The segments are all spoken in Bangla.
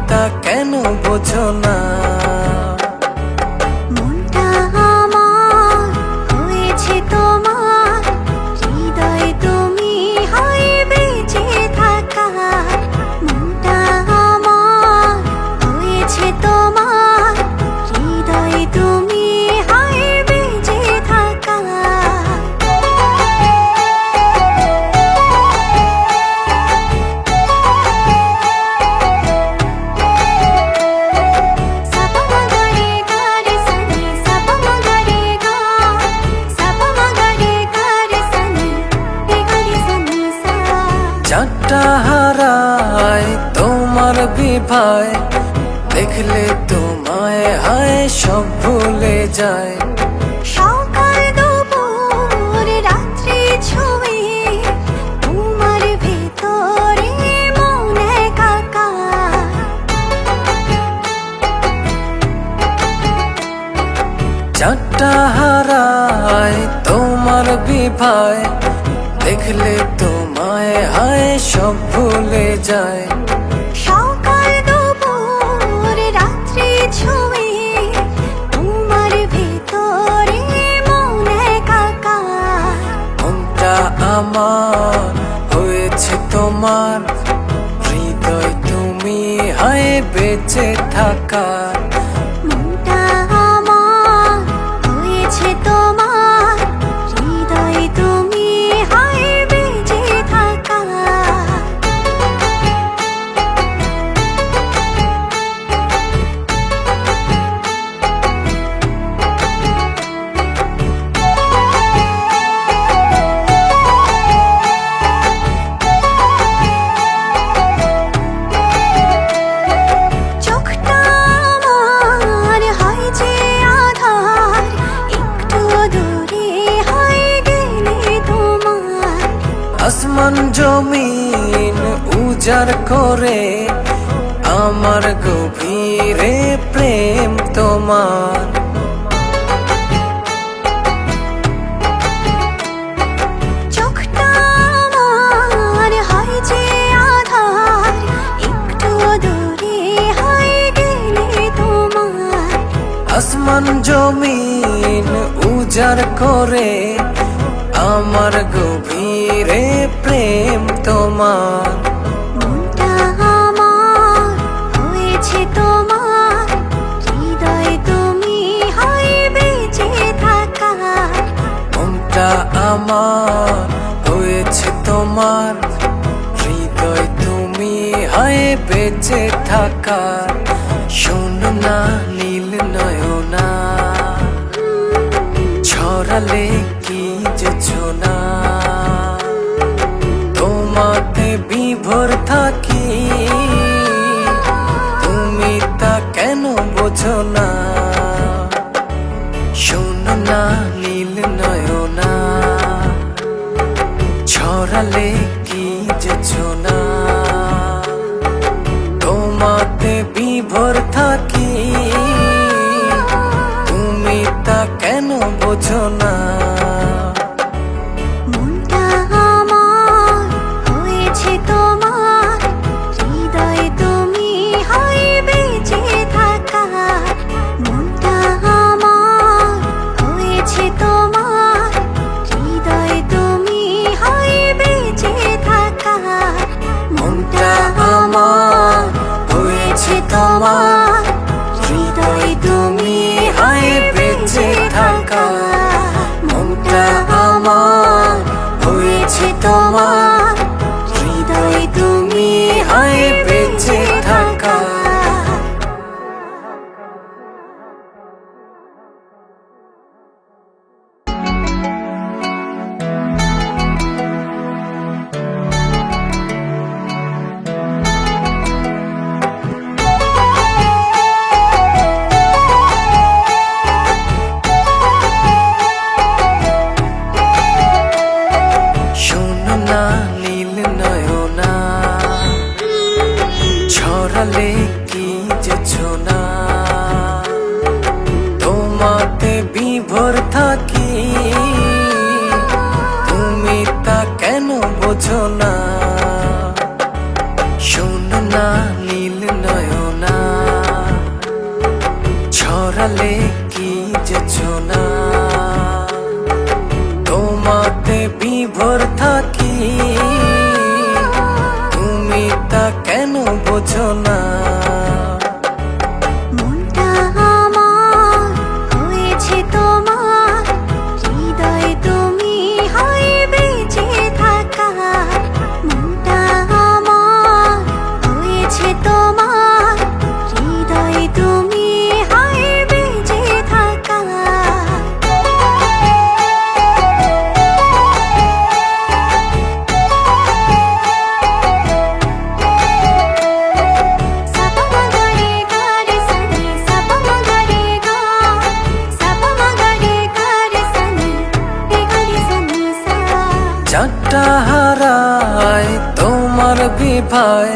তা কেন বোঝো না? মনটা আমার হয়েছে তোমার, হৃদয় তুমি হয় বেঁচে থাকা। মনটা আমার হয়েছে তোমার, হৃদয় তুমি হয় বেঁচে থাকা। চারটা হারায় তোমার বিভায়, দেখলে তোমায় হায় সব ভুলে যায়। সকাল দুপুর রাত্রি ছুঁয়ে তোমার ভেতরে মন একাকার। চারটা হারায় তোমার বিভায়, দেখলে তোমায় হায় সব ভুলে যায়। সকাল দুপুর রাত্রি ছুঁয়ে তোমার ভেতরে মন একাকার। মনটা আমার হয়েছে তোমার, হৃদয় তুমি হায় বেঁচে থাকা। মনটা আমার হয়েছে তোমার, হৃদয় তুমি হয় বেঁচে থাকা। চোখটা আমার হয় যে আধার, একটু দূরে হয় গেলে তোমার। আসমান জমিন উজাড় করে আমার গভীরে প্রেম তোমার। চোখটা আমার হয় যে আধার, একটু দূরে হয় গেলে তোমার। আসমান জমিন উজাড় করে আমার গভীরে প্রেম তোমার। মনটা আমার হয়েছে তোমার, হৃদয় তুমি হয় বেঁচে থাকা। মনটা আমার হয়েছে তোমার, হৃদয় তুমি হয় বেঁচে থাকা। শোনো না নীল নয়না, ছড়ালে কি যোছনা, তোমাতে বিভোর থাকি, তুমি তা কেন বোঝো না? শোনো না নীল নয়না, ছড়ালে কি যোছনা, তোমাতে বিভোর থাকি, তুমি তা কেন বোঝো না? মনটা আমার হয়েছে তোমার, হৃদয় তুমি হয় বেঁচে থাকা। মনটা আমার হয়েছে তোমার, হৃদয় তুমি হয় বেঁচে থাকা। মনটা আমার হয়েছে তোমার, হৃদয় তুমি হয় বেঁচে থাকা। মনটা আমার হয়েছে তোমার, হৃদয় তুমি হয় বেঁচে থাকা। শোনো না নীল নয়না, ছড়ালে কি যোছনা, তোমাতে বিভোর থাকি, তুমি তা কেন বোঝো না? শোনো না নীল নয়না, বোঝো না? মনটা আমার হয়েছে তোমার, হৃদয়ে তুমি হয় বেঁচে থাকা। মনটা আমার হয়েছে তোমার, হৃদয়ে তুমি হয় বেঁচে থাকা। চারটা হারায় তোমার বিভায়,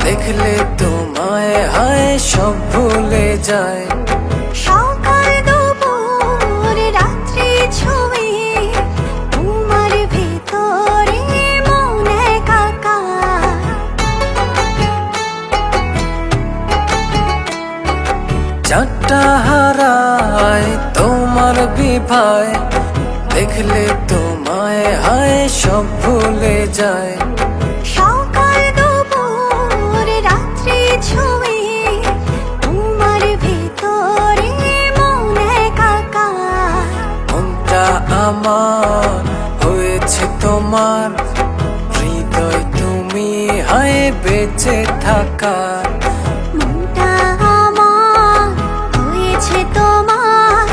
দেখলে তোমায় হায় সব ভুলে যায়। সকাল দুপুর রাত্রি ছুঁয়ে তোমার ভেতরে মন একাকার। চারটা হারায় তোমার বিভায়, দেখলে তোমায় হায় সব ভুলে যায়। সকাল দুপুর রাত্রি ছুঁয়ে তোমার ভেতরে মন একাকার। মনটা আমার হয়েছে তোমার, হৃদয় তুমি হায় বেঁচে থাকার। মনটা আমার হয়েছে তোমার,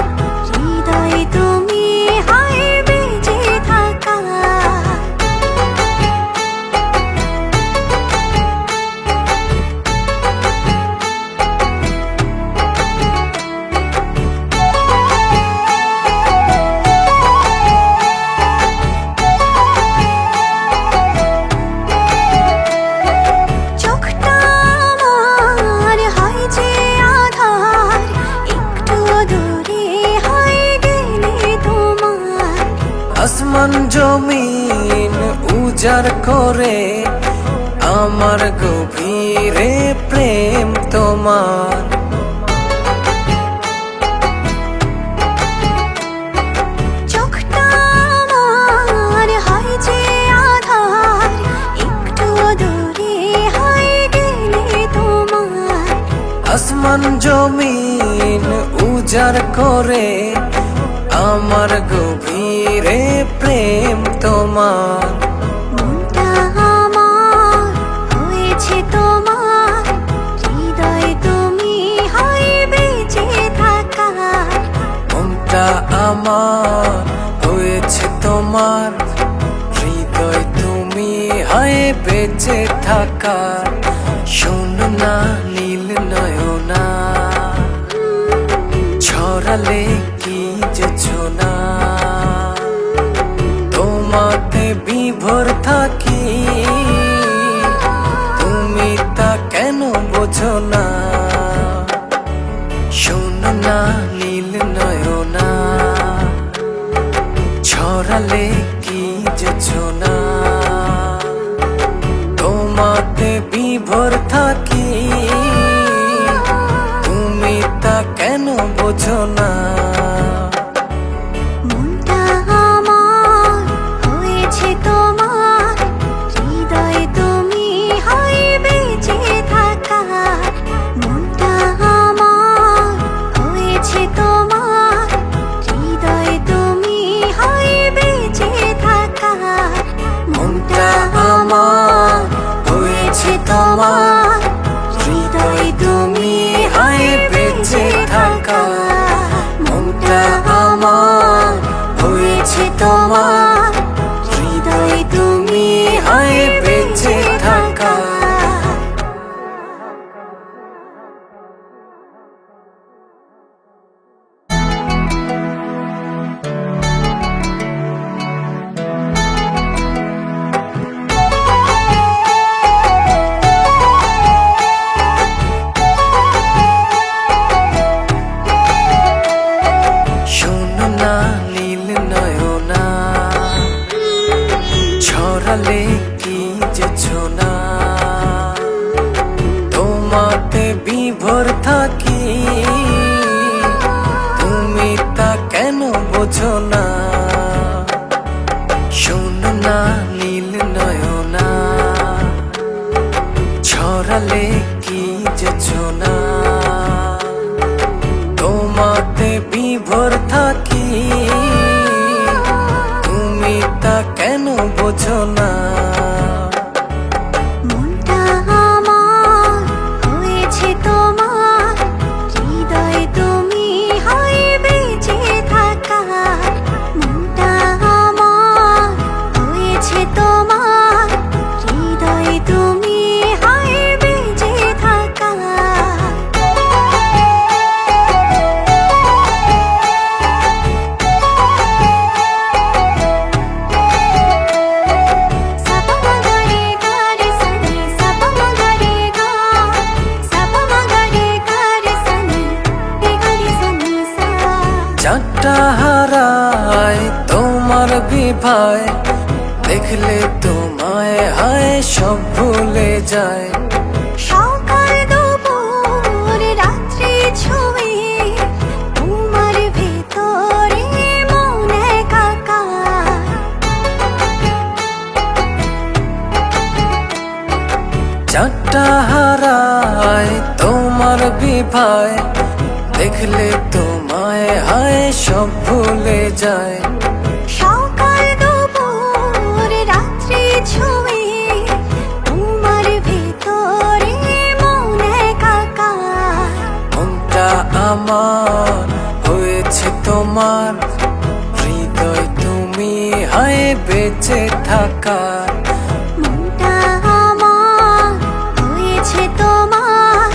হৃদয়ে তুমি হয় বেঁচে থাকা। চোখটা আমার হয় যে আধার, একটু দূরে হয় গেলে তোমার। আসমান জমিন উজাড় করে আমার গভীরে প্রেম তোমার। চোখটা আমার হয় যে আধার, একটু দূরে হয় গেলে তোমার। আসমান জমিন উজাড় করে আমার গভীরে প্রেম তোমার। মনটা আমার হয়েছে তোমার, হৃদয়ে তুমি হয় বেঁচে থাকা। মনটা আমার হয়েছে তোমার, হৃদয় তুমি হায় বেঁচে থাকার। শোনো না নীল নয়না, ছড়ালে কি যোছনা, তোমাতে বিভোর থাকি, তুমি তা কেন বোঝো না? শোনো না নীল নয়না, ছড়ালে কি যোছনা, তোমাতে বিভোর থাকি, তুমি তা কেন বোঝো না? মনটা আমার হয়েছে তোমার, হৃদয়ে তুমি হয় বেঁচে থাকা। মনটা আমার হয়েছে তোমার, হৃদয়ে তুমি হয় বেঁচে থাকা। মনটা আমার হয়েছে তোমার, ছড়ালে কি যোছনা তোমাতে বিভোর থাকি তুমি তা কেন বোঝো না মনটা আমার হয়েছে তোমার হৃদয়ে তুমি হয় বেঁচে থাকার মনটা আমার হয়েছে তোমার হৃদয়ে তুমি হয় বেঁচে থাকার চারটা হারায় তোমার বিভায় দেখলে তোমায় হায় সব ভুলে যায় সকাল দুপুর রাত্রি ছুঁয়ে তোমার ভেতরে মন একাকার চারটা হারায় তোমার বিভায় দেখলে তোমায় হায় সব ভুলে যায় সকাল দুপুর রাত্রি ছুঁয়ে তোমার ভেতরে মন একাকার মনটা আমার হয়েছে তোমার হৃদয় তুমি হায় বেঁচে থাকার মনটা আমার হয়েছে তোমার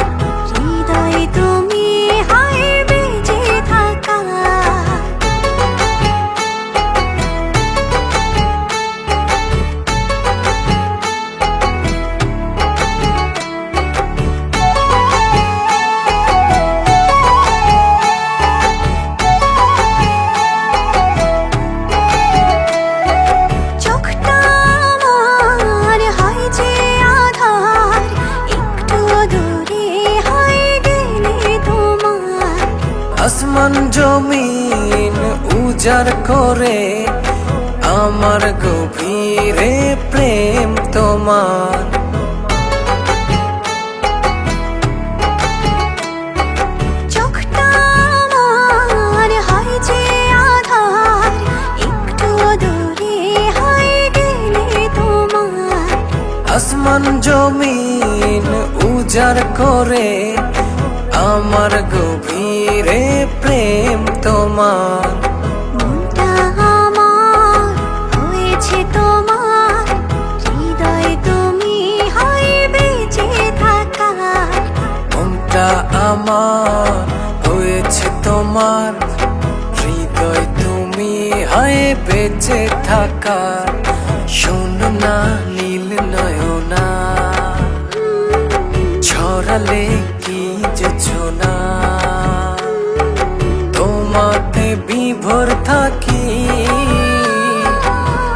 হৃদয়ে তুমি হয় বেঁচে থাকার চোখটা আমার হয় যে আধার একটু দূরে হয় গেলে তোমার আসমান জমিন উজাড় করে আমার গভীরে প্রেম তোমার চোখটা আমার হয় যে আধার একটু দূরে হয় গেলে তোমার আসমান জমিন উজাড় করে আমার গভীরে প্রেম তোমার মনটা আমার হয়েছে তোমার হৃদয়ে তুমি হয় বেঁচে থাকার মনটা আমার হয়েছে তোমার হৃদয় তুমি হায় বেঁচে থাকার শোনো না নীল নয়না ছড়ালে কি যোছনা তোমাতে বিভোর থাকি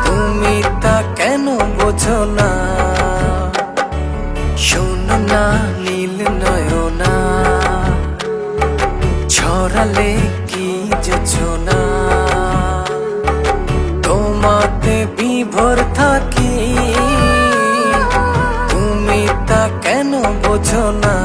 তুমি তা কেন বোঝো না শোনো না নীল নয়না ছড়ালে কি যোছনা তোমাতে বিভোর থাকি তুমি তা কেন বোঝো না